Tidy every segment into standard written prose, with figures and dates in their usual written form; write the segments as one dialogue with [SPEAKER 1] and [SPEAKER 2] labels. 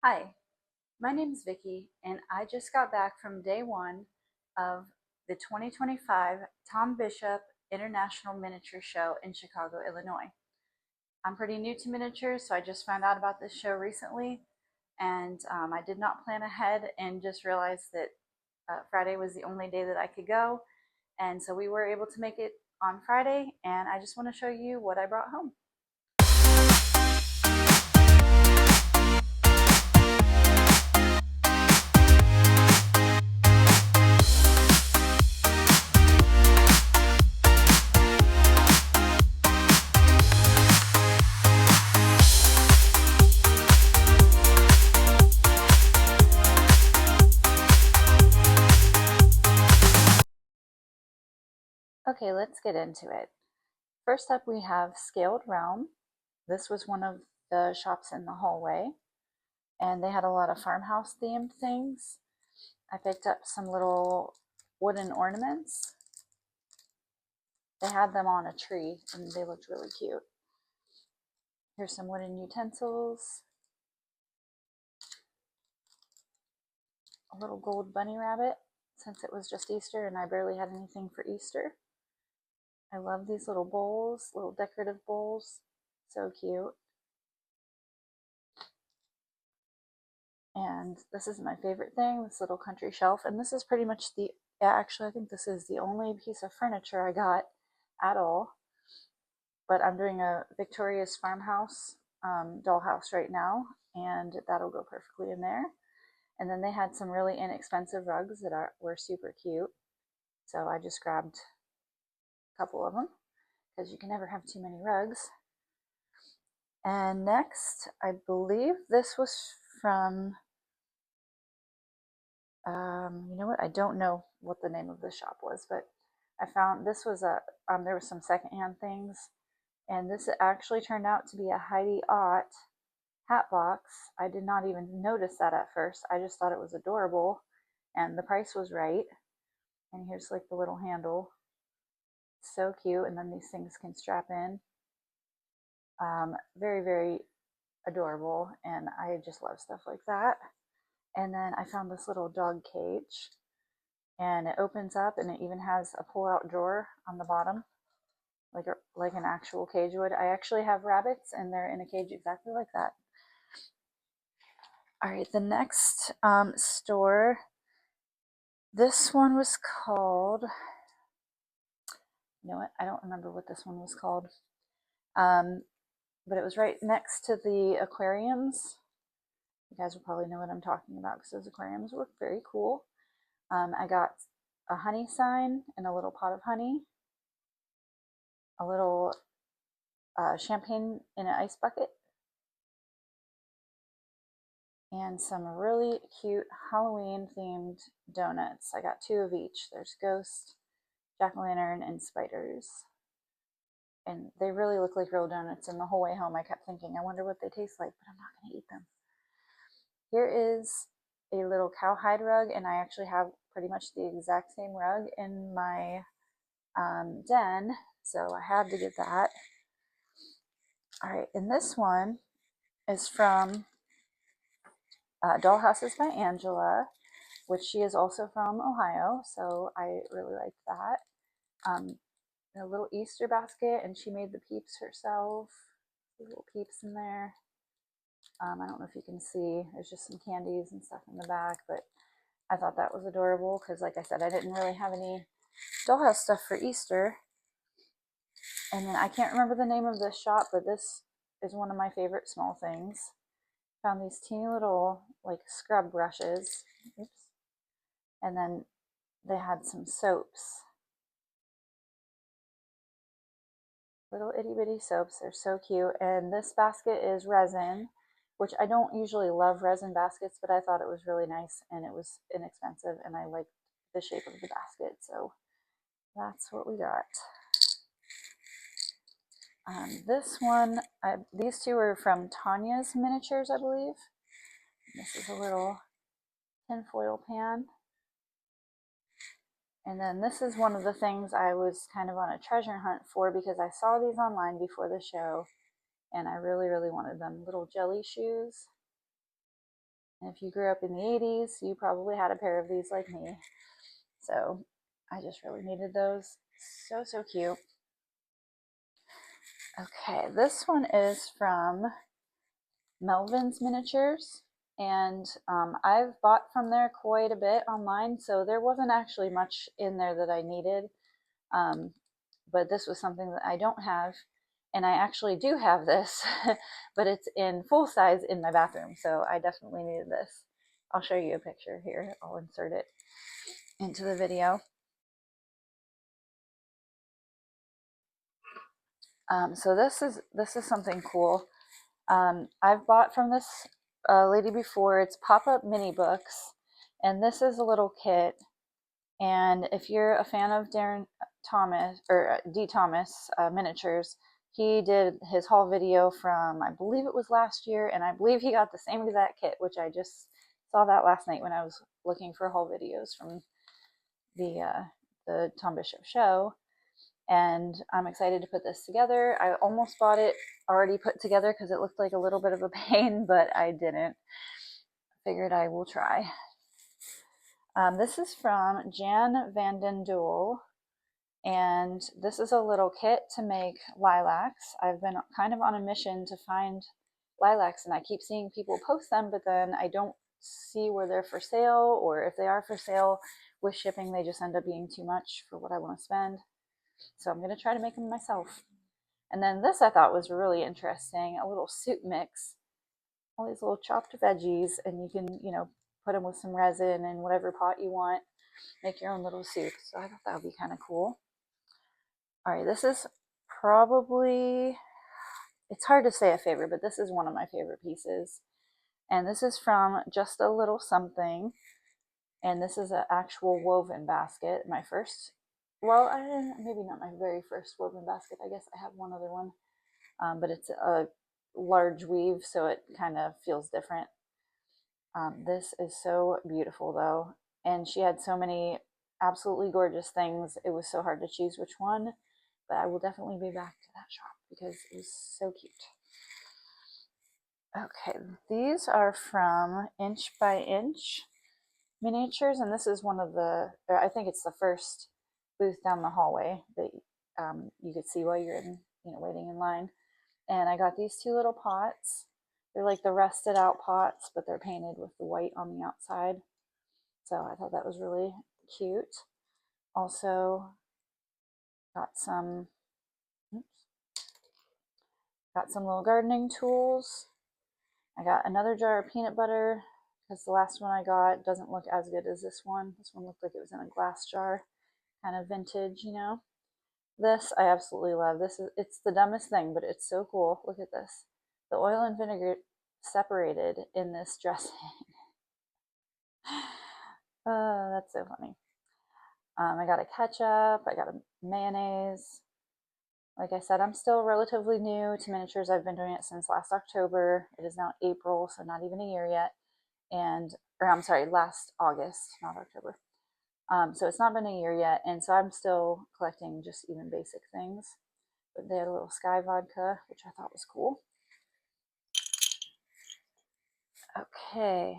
[SPEAKER 1] Hi, my name is Vicky, and I just got back from day one of the 2025 Tom Bishop International Miniature Show in Chicago, Illinois. I'm pretty new to miniatures, so I just found out about this show recently, and I did not plan ahead and just realized that Friday was the only day that I could go, and so we were able to make it on Friday, and I just want to show you what I brought home. Okay, let's get into it. First up, we have Scaled Realm. This was one of the shops in the hallway, and they had a lot of farmhouse themed things. I picked up some little wooden ornaments. They had them on a tree, and they looked really cute. Here's some wooden utensils. A little gold bunny rabbit, since it was just Easter and I barely had anything for Easter. I love these little bowls, little decorative bowls. So cute. And this is my favorite thing, this little country shelf. And this is pretty much actually I think this is the only piece of furniture I got at all. But I'm doing a Victoria's Farmhouse dollhouse right now, and that'll go perfectly in there. And then they had some really inexpensive rugs that were super cute. So I just grabbed a couple of them because you can never have too many rugs. And next, I believe this was from, you know what? I don't know what the name of the shop was, but I found this was there was some secondhand things. And this actually turned out to be a Heidi Ott hat box. I did not even notice that at first. I just thought it was adorable, and the price was right. And here's like the little handle. So cute. And then these things can strap in. Very, very adorable, and I just love stuff like that. And then I found this little dog cage, and it opens up, and it even has a pull-out drawer on the bottom, like an actual cage would. I actually have rabbits, and they're in a cage exactly like that. All right, the next store, this one was called, you know what, I don't remember what this one was called, but it was right next to the aquariums. You guys will probably know what I'm talking about because those aquariums were very cool. I got a honey sign and a little pot of honey, a little champagne in an ice bucket, and some really cute Halloween themed donuts. I got 2 of each. There's ghost, jack-o'-lantern, and spiders. And they really look like real donuts. And the whole way home I kept thinking, I wonder what they taste like, but I'm not going to eat them. Here is a little cowhide rug, and I actually have pretty much the exact same rug in my den, so I had to get that. All right, and this one is from Dollhouses by Angela, which she is also from Ohio, so I really liked that. A little Easter basket, and she made the peeps herself. Little peeps in there. I don't know if you can see, there's just some candies and stuff in the back, but I thought that was adorable because, like I said, I didn't really have any dollhouse stuff for Easter. And then I can't remember the name of this shop, but this is one of my favorite small things. Found these teeny little like scrub brushes. Oops. And then they had some soaps. Little itty bitty soaps. They're so cute. And this basket is resin, which I don't usually love resin baskets, but I thought it was really nice and it was inexpensive and I liked the shape of the basket. So that's what we got. This one, these 2 are from Tanya's Miniatures, I believe. This is a little tinfoil pan. And then this is one of the things I was kind of on a treasure hunt for because I saw these online before the show and I really, really wanted them. Little jelly shoes. And if you grew up in the 80s, you probably had a pair of these like me. So I just really needed those. So, so cute. Okay, this one is from Melvin's Miniatures. And I've bought from there quite a bit online, so there wasn't actually much in there that I needed. But this was something that I don't have, and I actually do have this, but it's in full size in my bathroom, so I definitely needed this. I'll show you a picture here. I'll insert it into the video. So this is something cool. I've bought from this lady before. It's pop-up mini books, and this is a little kit. And if you're a fan of Darren Thomas or D. Thomas Miniatures, he did his haul video from, I believe it was last year, and I believe he got the same exact kit, which I just saw that last night when I was looking for haul videos from the Tom Bishop show. And I'm excited to put this together. I almost bought it already put together because it looked like a little bit of a pain, but I didn't. Figured I will try. This is from Jan Vanden Doel, and this is a little kit to make lilacs. I've been kind of on a mission to find lilacs, and I keep seeing people post them, but then I don't see where they're for sale, or if they are for sale with shipping, they just end up being too much for what I want to spend. So I'm going to try to make them myself. And then this I thought was really interesting, a little soup mix. All these little chopped veggies, and you can, put them with some resin in whatever pot you want. Make your own little soup. So I thought that would be kind of cool. All right, this is probably, it's hard to say a favorite, but this is one of my favorite pieces. And this is from Just a Little Something. And this is an actual woven basket. My first, well, maybe not my very first woven basket. I guess I have one other one. But it's a large weave, so it kind of feels different. This is so beautiful, though. And she had so many absolutely gorgeous things. It was so hard to choose which one. But I will definitely be back to that shop because it was so cute. Okay, these are from Inch by Inch Miniatures, and this is one of the, or I think it's the first booth down the hallway that you could see while you're in, waiting in line. And I got these two little pots. They're like the rusted out pots, but they're painted with the white on the outside. So I thought that was really cute. Also got some, little gardening tools. I got another jar of peanut butter because the last one I got doesn't look as good as this one. This one looked like it was in a glass jar, kind of vintage, This I absolutely love. It's the dumbest thing, but it's so cool. Look at this. The oil and vinegar separated in this dressing. That's so funny. I got a ketchup. I got a mayonnaise. Like I said, I'm still relatively new to miniatures. I've been doing it since last October. It is now April, so not even a year yet. Or I'm sorry, last August, not October. So it's not been a year yet, and so I'm still collecting just even basic things. But they had a little Sky vodka, which I thought was cool. Okay,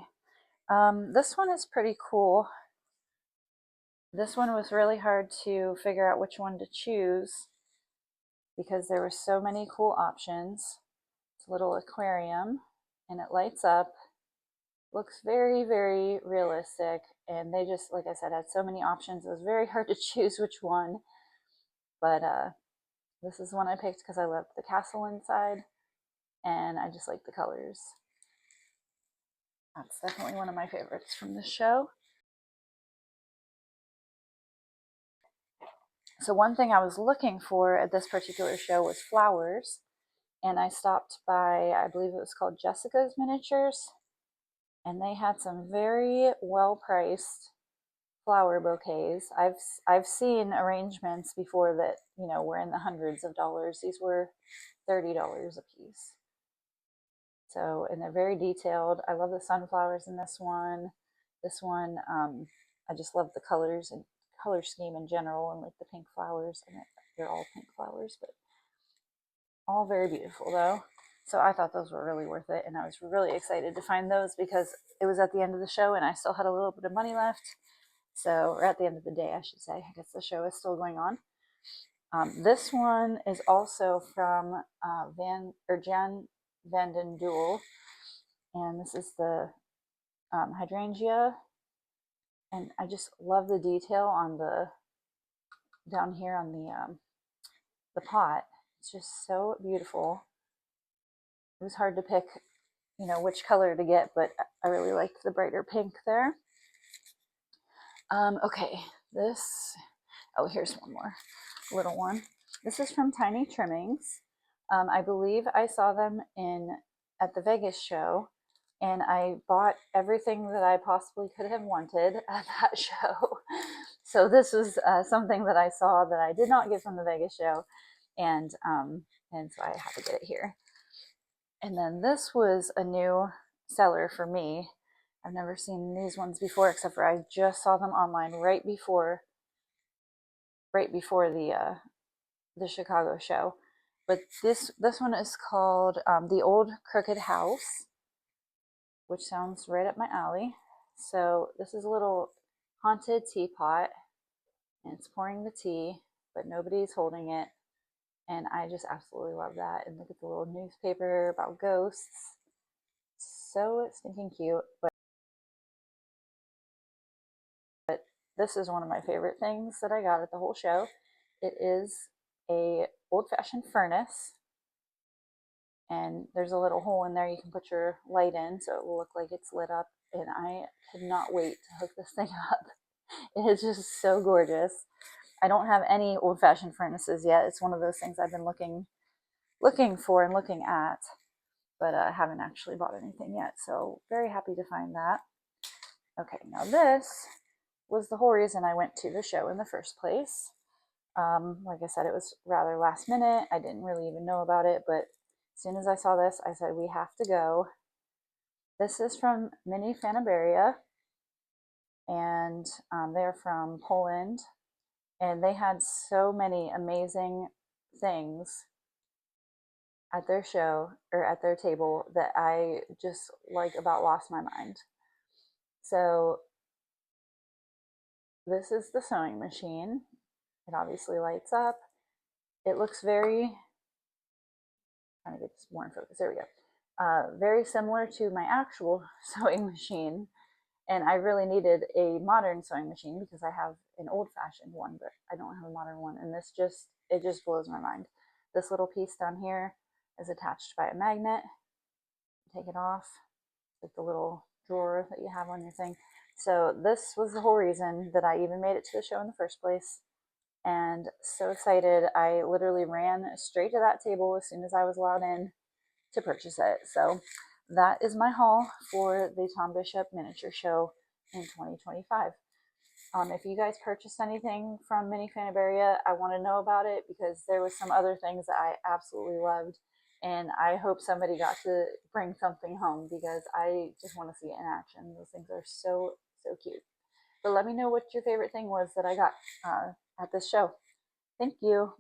[SPEAKER 1] this one is pretty cool. This one was really hard to figure out which one to choose because there were so many cool options. It's a little aquarium, and it lights up. Looks very, very realistic, and they just, like I said, had so many options. It was very hard to choose which one, but this is one I picked because I loved the castle inside, and I just like the colors. That's definitely one of my favorites from the show. So one thing I was looking for at this particular show was flowers, and I stopped by, I believe it was called Jessica's Miniatures, and they had some very well-priced flower bouquets. I've seen arrangements before that, were in the hundreds of dollars. These were $30 a piece. So, and they're very detailed. I love the sunflowers in this one. This one, I just love the colors and color scheme in general, and like the pink flowers. And they're all pink flowers, but all very beautiful though. So I thought those were really worth it, and I was really excited to find those because it was at the end of the show and I still had a little bit of money left. So, or at the end of the day, I should say. I guess the show is still going on. This one is also from Jan Vanden Duel, and this is the hydrangea, and I just love the detail on the down here on the pot. It's just so beautiful. It was hard to pick, you know, which color to get, but I really like the brighter pink there. Okay, this, oh, here's one more little one. This is from Tiny Trimmings. I believe I saw them at the Vegas show, and I bought everything that I possibly could have wanted at that show. So this was something that I saw that I did not get from the Vegas show, and so I had to get it here. And then this was a new seller for me. I've never seen these ones before, except for I just saw them online right before the Chicago show. But this one is called The Old Crooked House, which sounds right up my alley. So this is a little haunted teapot, and it's pouring the tea, but nobody's holding it. And I just absolutely love that. And look at the little newspaper about ghosts. So stinking cute. But this is one of my favorite things that I got at the whole show. It is a old-fashioned furnace, and there's a little hole in there you can put your light in so it will look like it's lit up, and I cannot wait to hook this thing up. It is just so gorgeous. I don't have any old-fashioned furnaces yet. It's one of those things I've been looking for and looking at, but I haven't actually bought anything yet, so very happy to find that. Okay, now this was the whole reason I went to the show in the first place. Like I said, it was rather last minute. I didn't really even know about it, but as soon as I saw this, I said, we have to go. This is from Mini Fanaberia, and they're from Poland, and they had so many amazing things at their show, or at their table, that I just like about lost my mind. So this is the sewing machine. It obviously lights up. It looks very, trying to get this more in focus, there we go. Very similar to my actual sewing machine. And I really needed a modern sewing machine because I have an old-fashioned one, but I don't have a modern one. And this just, it just blows my mind. This little piece down here is attached by a magnet. Take it off, like the little drawer that you have on your thing. So this was the whole reason that I even made it to the show in the first place. And so excited, I literally ran straight to that table as soon as I was allowed in to purchase it. So that is my haul for the Tom Bishop Miniature Show in 2025. If you guys purchased anything from Mini Fanaberia, I want to know about it because there was some other things that I absolutely loved, and I hope somebody got to bring something home because I just want to see it in action. Those things are so cute. But let me know what your favorite thing was that I got at this show. Thank you.